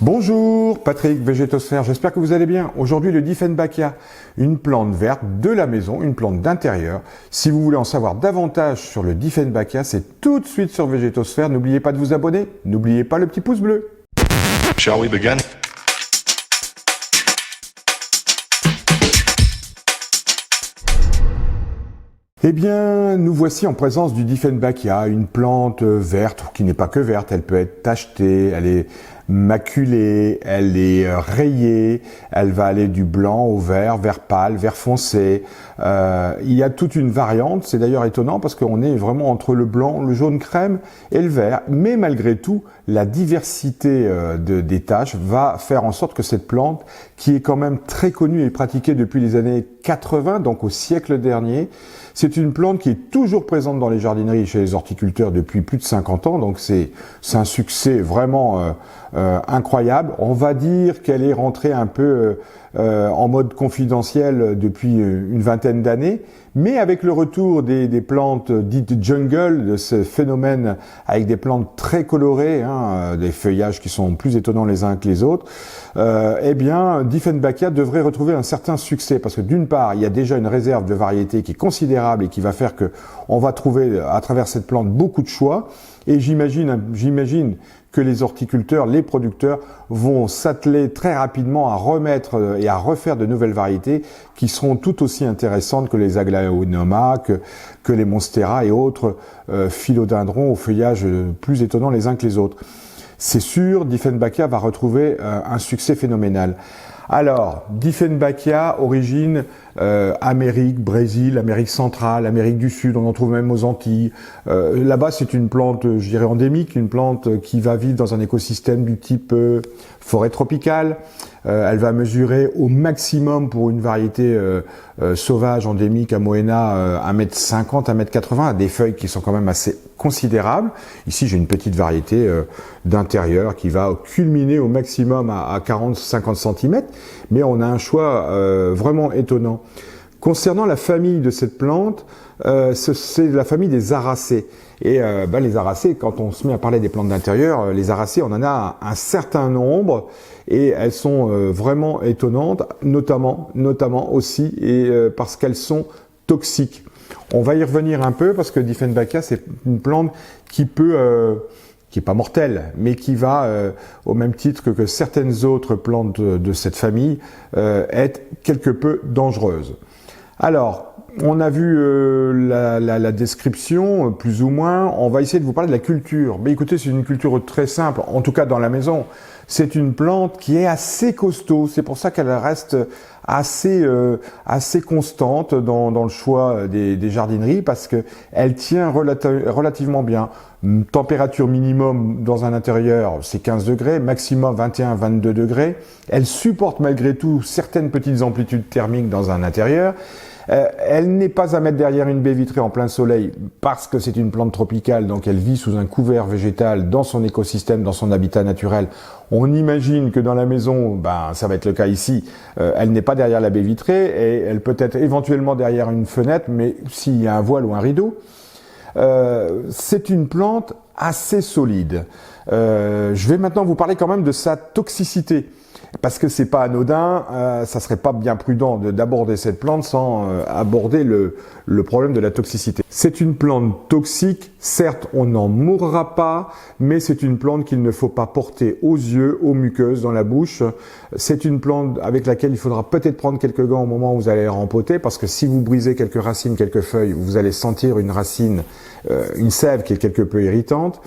Bonjour, Patrick, Végétosphère, j'espère que vous allez bien. Aujourd'hui, le Dieffenbachia, une plante verte de la maison, une plante d'intérieur. Si vous voulez en savoir davantage sur le Dieffenbachia, c'est tout de suite sur Végétosphère. N'oubliez pas de vous abonner, n'oubliez pas le petit pouce bleu. Shall we begin? Eh bien, nous voici en présence du Dieffenbachia, une plante verte, qui n'est pas que verte, elle peut être tachetée, elle est maculée, elle est rayée, elle va aller du blanc au vert, vert pâle, vert foncé. Il y a toute une variante, c'est d'ailleurs étonnant parce qu'on est vraiment entre le blanc, le jaune crème et le vert. Mais malgré tout, la diversité des taches va faire en sorte que cette plante, qui est quand même très connue et pratiquée depuis les années 80, donc au siècle dernier, c'est une plante qui est toujours présente dans les jardineries chez les horticulteurs depuis plus de 50 ans, donc c'est un succès vraiment incroyable. On va dire qu'elle est rentrée un peu en mode confidentiel depuis une vingtaine d'années, mais avec le retour des plantes dites jungle, de ce phénomène avec des plantes très colorées, des feuillages qui sont plus étonnants les uns que les autres, eh bien, Dieffenbachia devrait retrouver un certain succès parce que d'une part, il y a déjà une réserve de variétés qui est considérable et qui va faire que on va trouver à travers cette plante beaucoup de choix. Et j'imagine que les horticulteurs, les producteurs vont s'atteler très rapidement à remettre et à refaire de nouvelles variétés qui seront tout aussi intéressantes que les aglaonoma, que les monstera et autres philodendrons au feuillage plus étonnants les uns que les autres. C'est sûr, Dieffenbachia va retrouver un succès phénoménal. Alors, Dieffenbachia, origine Amérique, Brésil, Amérique centrale, Amérique du Sud, on en trouve même aux Antilles. Là-bas, c'est une plante, je dirais endémique, une plante qui va vivre dans un écosystème du type forêt tropicale. Elle va mesurer au maximum pour une variété sauvage endémique à Moena 1,50 m, 1,80 m, à des feuilles qui sont quand même assez considérables. Ici, j'ai une petite variété d'intérieur qui va culminer au maximum à 40-50 cm, mais on a un choix vraiment étonnant. Concernant la famille de cette plante, c'est la famille des Aracées. Et les Aracées, quand on se met à parler des plantes d'intérieur, les Aracées, on en a un certain nombre et elles sont vraiment étonnantes, notamment aussi parce qu'elles sont toxiques. On va y revenir un peu parce que Dieffenbachia, c'est une plante qui est pas mortelle, mais qui va, au même titre que certaines autres plantes de cette famille, être quelque peu dangereuse. Alors, on a vu la description, plus ou moins. On va essayer de vous parler de la culture. Mais écoutez, c'est une culture très simple, en tout cas dans la maison. C'est une plante qui est assez costaud. C'est pour ça qu'elle reste assez constante dans le choix des jardineries parce que elle tient relativement bien. Température minimum dans un intérieur, c'est 15 degrés, maximum 21-22 degrés. Elle supporte malgré tout certaines petites amplitudes thermiques dans un intérieur. Elle n'est pas à mettre derrière une baie vitrée en plein soleil parce que c'est une plante tropicale, donc elle vit sous un couvert végétal dans son écosystème, dans son habitat naturel. On imagine que dans la maison, ça va être le cas ici, elle n'est pas derrière la baie vitrée et elle peut être éventuellement derrière une fenêtre, mais s'il y a un voile ou un rideau. C'est une plante assez solide. Je vais maintenant vous parler quand même de sa toxicité. Parce que c'est pas anodin, ça serait pas bien prudent d'aborder cette plante sans aborder le problème de la toxicité. C'est une plante toxique, certes on n'en mourra pas, mais c'est une plante qu'il ne faut pas porter aux yeux, aux muqueuses, dans la bouche. C'est une plante avec laquelle il faudra peut-être prendre quelques gants au moment où vous allez rempoter, parce que si vous brisez quelques racines, quelques feuilles, vous allez sentir une racine, une sève qui est quelque peu irritante.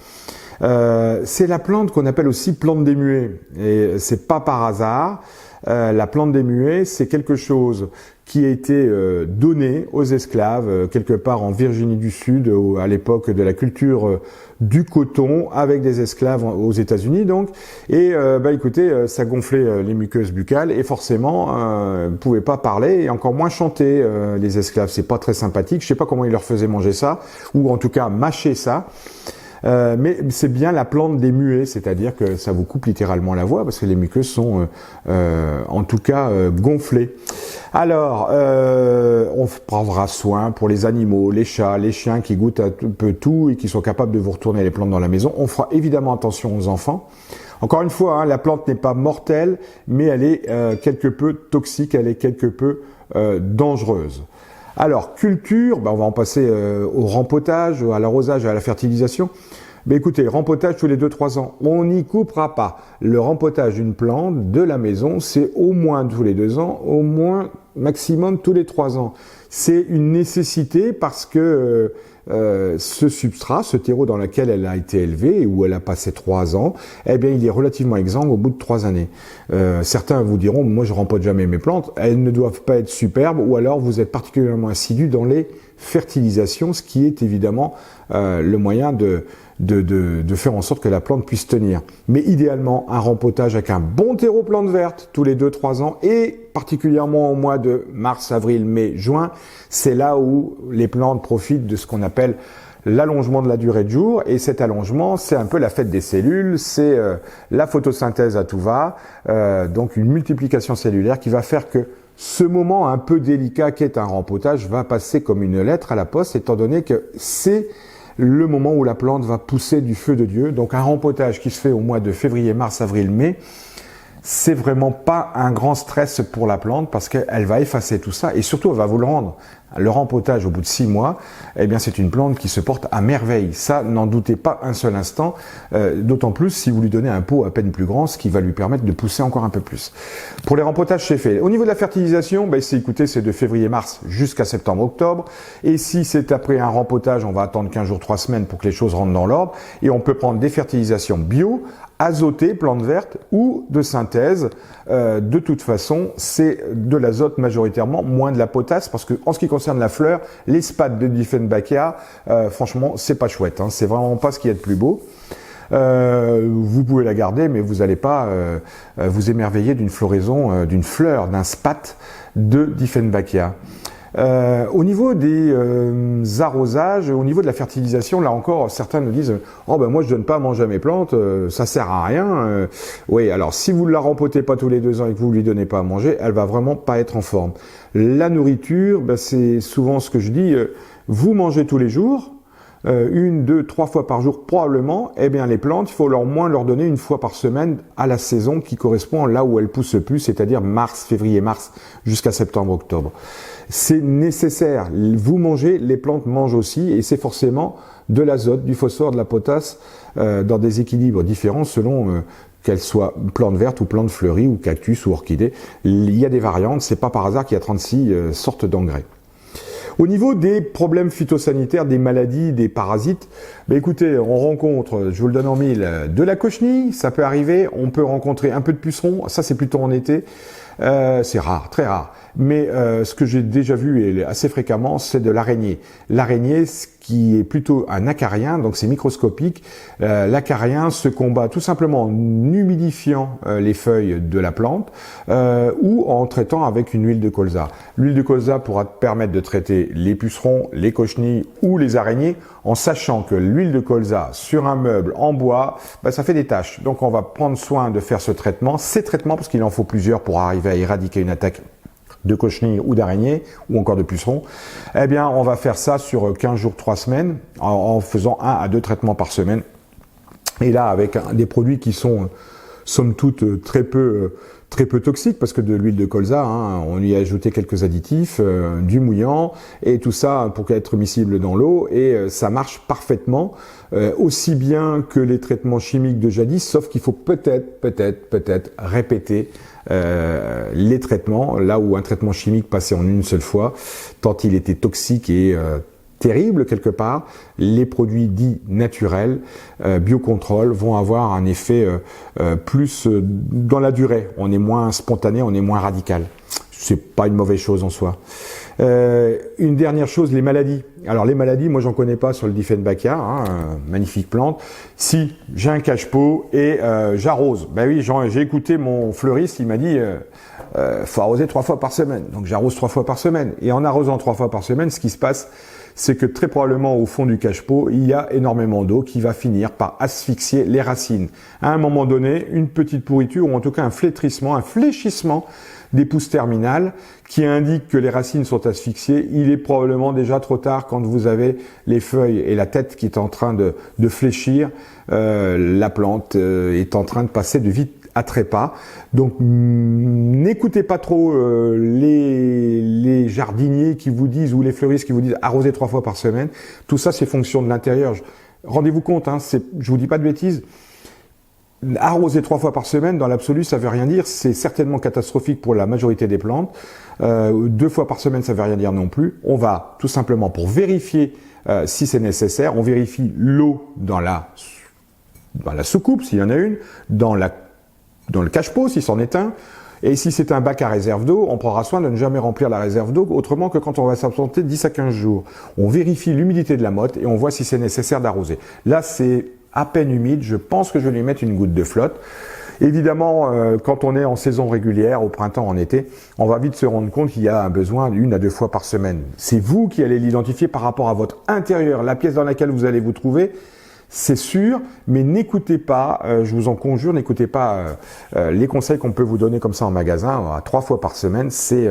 C'est la plante qu'on appelle aussi plante des muets et c'est pas par hasard. La plante des muets, c'est quelque chose qui a été donné aux esclaves quelque part en Virginie du Sud à l'époque de la culture du coton avec des esclaves aux États-Unis donc. Et écoutez, ça gonflait les muqueuses buccales et forcément ne pouvaient pas parler et encore moins chanter les esclaves. C'est pas très sympathique. Je sais pas comment ils leur faisaient manger ça ou en tout cas mâcher ça. Mais c'est bien la plante des muets, c'est-à-dire que ça vous coupe littéralement la voix parce que les muqueuses sont en tout cas gonflées. Alors, on prendra soin pour les animaux, les chats, les chiens qui goûtent un peu tout et qui sont capables de vous retourner les plantes dans la maison. On fera évidemment attention aux enfants. Encore une fois, hein, la plante n'est pas mortelle, mais elle est quelque peu toxique, elle est quelque peu dangereuse. Alors, culture, on va en passer au rempotage, à l'arrosage et à la fertilisation. Mais écoutez, rempotage tous les 2-3 ans, on n'y coupera pas. Le rempotage d'une plante de la maison, c'est au moins tous les 2 ans, au moins maximum tous les 3 ans. C'est une nécessité parce que ce substrat, ce terreau dans lequel elle a été élevée et où elle a passé 3 ans, eh bien, il est relativement exsangue au bout de 3 années. Certains vous diront, moi je rempote jamais mes plantes, elles ne doivent pas être superbes, ou alors vous êtes particulièrement assidu dans les fertilisations, ce qui est évidemment le moyen de faire en sorte que la plante puisse tenir. Mais idéalement, un rempotage avec un bon terreau plante verte tous les 2-3 ans et particulièrement au mois de mars, avril, mai, juin, c'est là où les plantes profitent de ce qu'on appelle l'allongement de la durée de jour. Et cet allongement, c'est un peu la fête des cellules, c'est la photosynthèse à tout va, donc une multiplication cellulaire qui va faire que ce moment un peu délicat qu'est un rempotage va passer comme une lettre à la poste, étant donné que c'est le moment où la plante va pousser du feu de Dieu. Donc un rempotage qui se fait au mois de février, mars, avril, mai, c'est vraiment pas un grand stress pour la plante parce qu'elle va effacer tout ça et surtout elle va vous le rendre. Le rempotage au bout de 6 mois, eh bien c'est une plante qui se porte à merveille. Ça, n'en doutez pas un seul instant, d'autant plus si vous lui donnez un pot à peine plus grand, ce qui va lui permettre de pousser encore un peu plus. Pour les rempotages, c'est fait. Au niveau de la fertilisation, c'est de février-mars jusqu'à septembre-octobre. Et si c'est après un rempotage, on va attendre 15 jours, 3 semaines pour que les choses rentrent dans l'ordre. Et on peut prendre des fertilisations bio, azotées, plantes vertes ou de synthèse. De toute façon, c'est de l'azote majoritairement, moins de la potasse, parce que en ce qui concerne la fleur, les spats de Dieffenbachia, franchement, c'est pas chouette, hein, c'est vraiment pas ce qu'il y a de plus beau. Vous pouvez la garder, mais vous n'allez pas vous émerveiller d'une floraison, d'une fleur, d'un spat de Dieffenbachia. Au niveau des arrosages, au niveau de la fertilisation, là encore, certains nous disent « Oh ben moi je donne pas à manger à mes plantes, ça sert à rien. » Oui, alors si vous ne la rempotez pas tous les 2 ans et que vous lui donnez pas à manger, elle va vraiment pas être en forme. La nourriture, c'est souvent ce que je dis, vous mangez tous les jours, 1, 2, 3 fois par jour probablement, eh bien les plantes, il faut au moins leur donner 1 fois par semaine à la saison qui correspond là où elles poussent le plus, c'est-à-dire mars, février-mars jusqu'à septembre-octobre. C'est nécessaire. Vous mangez, les plantes mangent aussi, et c'est forcément de l'azote, du phosphore, de la potasse, dans des équilibres différents selon qu'elles soient plantes vertes ou plantes fleuries ou cactus ou orchidées. Il y a des variantes, c'est pas par hasard qu'il y a 36 sortes d'engrais. Au niveau des problèmes phytosanitaires, des maladies, des parasites, écoutez, on rencontre, je vous le donne en mille, de la cochenille, ça peut arriver, on peut rencontrer un peu de puceron, ça c'est plutôt en été, c'est rare, très rare. Mais ce que j'ai déjà vu et assez fréquemment, c'est de l'araignée. L'araignée, ce qui est plutôt un acarien, donc c'est microscopique. L'acarien se combat tout simplement en humidifiant les feuilles de la plante ou en traitant avec une huile de colza. L'huile de colza pourra permettre de traiter les pucerons, les cochenilles ou les araignées, en sachant que l'huile de colza sur un meuble en bois, ça fait des taches. Donc on va prendre soin de faire ce traitement, ces traitements, parce qu'il en faut plusieurs pour arriver à éradiquer une attaque de cochenille ou d'araignée, ou encore de puceron, eh bien, on va faire ça sur 15 jours, 3 semaines, en faisant 1 à 2 traitements par semaine. Et là, avec des produits qui sont, somme toute, très peu toxiques, parce que de l'huile de colza, on y a ajouté quelques additifs, du mouillant, et tout ça pour être miscible dans l'eau, et ça marche parfaitement, aussi bien que les traitements chimiques de jadis, sauf qu'il faut peut-être répéter les traitements, là où un traitement chimique passé en une seule fois, tant il était toxique et terrible quelque part, les produits dits naturels, biocontrôle, vont avoir un effet plus dans la durée. On est moins spontané, on est moins radical. C'est pas une mauvaise chose en soi. Une dernière chose, les maladies. Alors les maladies, moi j'en connais pas sur le Dieffenbachia, magnifique plante. Si j'ai un cache-pot et j'arrose, oui, j'ai écouté mon fleuriste, il m'a dit faut arroser 3 fois par semaine. Donc j'arrose 3 fois par semaine. Et en arrosant 3 fois par semaine, ce qui se passe, c'est que très probablement au fond du cache-pot, il y a énormément d'eau qui va finir par asphyxier les racines. À un moment donné, une petite pourriture ou en tout cas un flétrissement, un fléchissement des pousses terminales qui indique que les racines sont asphyxiées. Il est probablement déjà trop tard quand vous avez les feuilles et la tête qui est en train de fléchir. La plante est en train de passer de vite à trépas. Donc n'écoutez pas trop les jardiniers qui vous disent ou les fleuristes qui vous disent arroser 3 fois par semaine. Tout ça c'est fonction de l'intérieur. Rendez-vous compte, hein, je vous dis pas de bêtises. Arroser 3 fois par semaine, dans l'absolu, ça veut rien dire. C'est certainement catastrophique pour la majorité des plantes. 2 fois par semaine, ça veut rien dire non plus. On va tout simplement, pour vérifier si c'est nécessaire, on vérifie l'eau dans la soucoupe, s'il y en a une, dans le cache-pot, si c'en est un. Et si c'est un bac à réserve d'eau, on prendra soin de ne jamais remplir la réserve d'eau autrement que quand on va s'absenter 10 à 15 jours. On vérifie l'humidité de la motte et on voit si c'est nécessaire d'arroser. Là, c'est à peine humide, je pense que je vais lui mettre une goutte de flotte. Évidemment, quand on est en saison régulière, au printemps, en été, on va vite se rendre compte qu'il y a un besoin d'1 à 2 fois par semaine. C'est vous qui allez l'identifier par rapport à votre intérieur, la pièce dans laquelle vous allez vous trouver. C'est sûr, mais n'écoutez pas, je vous en conjure, n'écoutez pas les conseils qu'on peut vous donner comme ça en magasin, à 3 fois par semaine. C'est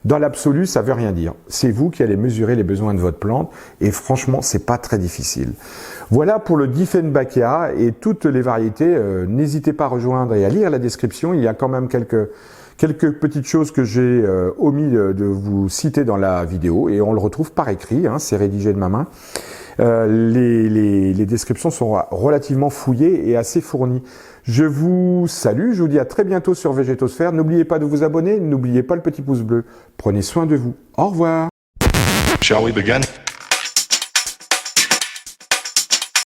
dans l'absolu, ça veut rien dire. C'est vous qui allez mesurer les besoins de votre plante, et franchement, c'est pas très difficile. Voilà pour le Dieffenbachia et toutes les variétés. N'hésitez pas à rejoindre et à lire la description. Il y a quand même quelques petites choses que j'ai omis de vous citer dans la vidéo, et on le retrouve par écrit. Hein, c'est rédigé de ma main. Les descriptions sont relativement fouillées et assez fournies. Je vous salue, je vous dis à très bientôt sur Végétosphère. N'oubliez pas de vous abonner, n'oubliez pas le petit pouce bleu. Prenez soin de vous. Au revoir. Shall we begin?